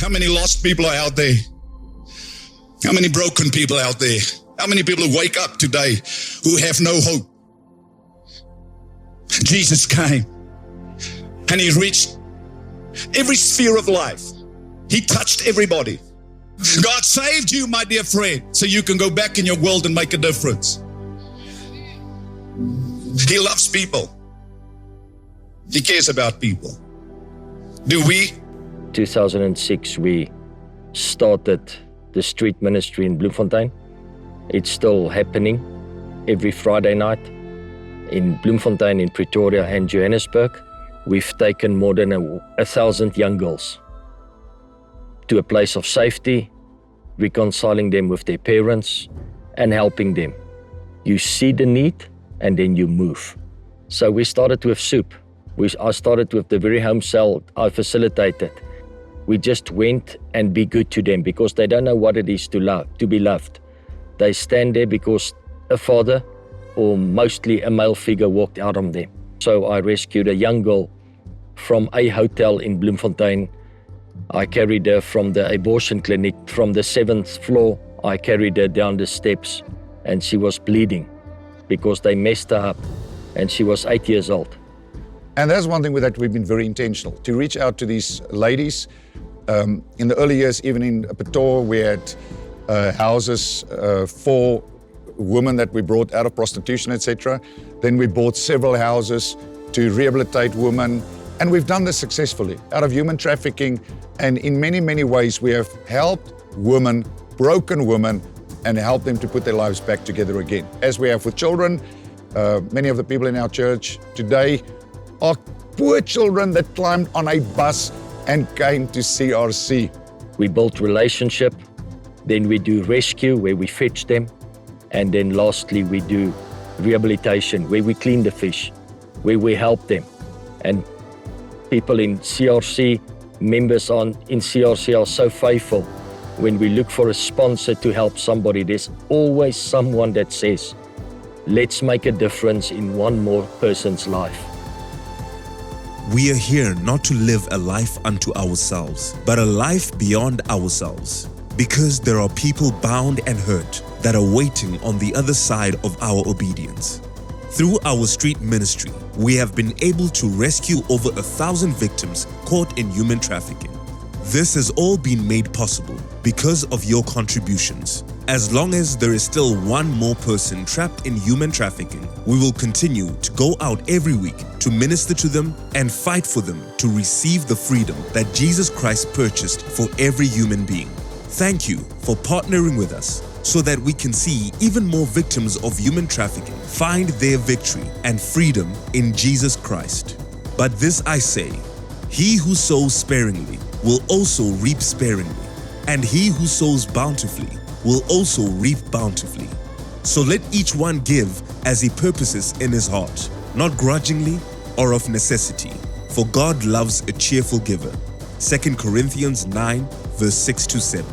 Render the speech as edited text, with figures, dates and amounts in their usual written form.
How many lost people are out there? How many broken people out there? How many people who wake up today who have no hope? Jesus came and he reached every sphere of life. He touched everybody. God saved you, my dear friend, so you can go back in your world and make a difference. He loves people. He cares about people. Do we? 2006, we started the street ministry in Bloemfontein. It's still happening every Friday night in Bloemfontein, in Pretoria and Johannesburg. We've taken more than 1,000 young girls to a place of safety, reconciling them with their parents and helping them. You see the need and then you move. So we started with soup. I started with the very home cell I facilitated. We just went and be good to them because they don't know what it is to love, to be loved. They stand there because a father or mostly a male figure walked out on them. So I rescued a young girl from a hotel in Bloemfontein. I carried her from the abortion clinic from the 7th floor. I carried her down the steps and she was bleeding because they messed her up and she was 8 years old. And that's one thing that we've been very intentional, to reach out to these ladies. In the early years, even in Pretoria, we had houses for women that we brought out of prostitution, etc. Then we bought several houses to rehabilitate women. And we've done this successfully, out of human trafficking. And in many, many ways, we have helped women, broken women, and helped them to put their lives back together again. As we have with children, many of the people in our church today are poor children that climbed on a bus and came to CRC. We built relationship, then we do rescue where we fetch them, and then lastly we do rehabilitation where we clean the fish, where we help them. And people in CRC, members in CRC are so faithful. When we look for a sponsor to help somebody, there's always someone that says, let's make a difference in one more person's life. We are here not to live a life unto ourselves, but a life beyond ourselves. Because there are people bound and hurt that are waiting on the other side of our obedience. Through our street ministry, we have been able to rescue over 1,000 victims caught in human trafficking. This has all been made possible because of your contributions. As long as there is still one more person trapped in human trafficking, we will continue to go out every week to minister to them and fight for them to receive the freedom that Jesus Christ purchased for every human being. Thank you for partnering with us so that we can see even more victims of human trafficking find their victory and freedom in Jesus Christ. But this I say, he who sows sparingly will also reap sparingly, and he who sows bountifully will also reap bountifully. So let each one give as he purposes in his heart, not grudgingly or of necessity, for God loves a cheerful giver. 2 Corinthians 9, verse 6-7.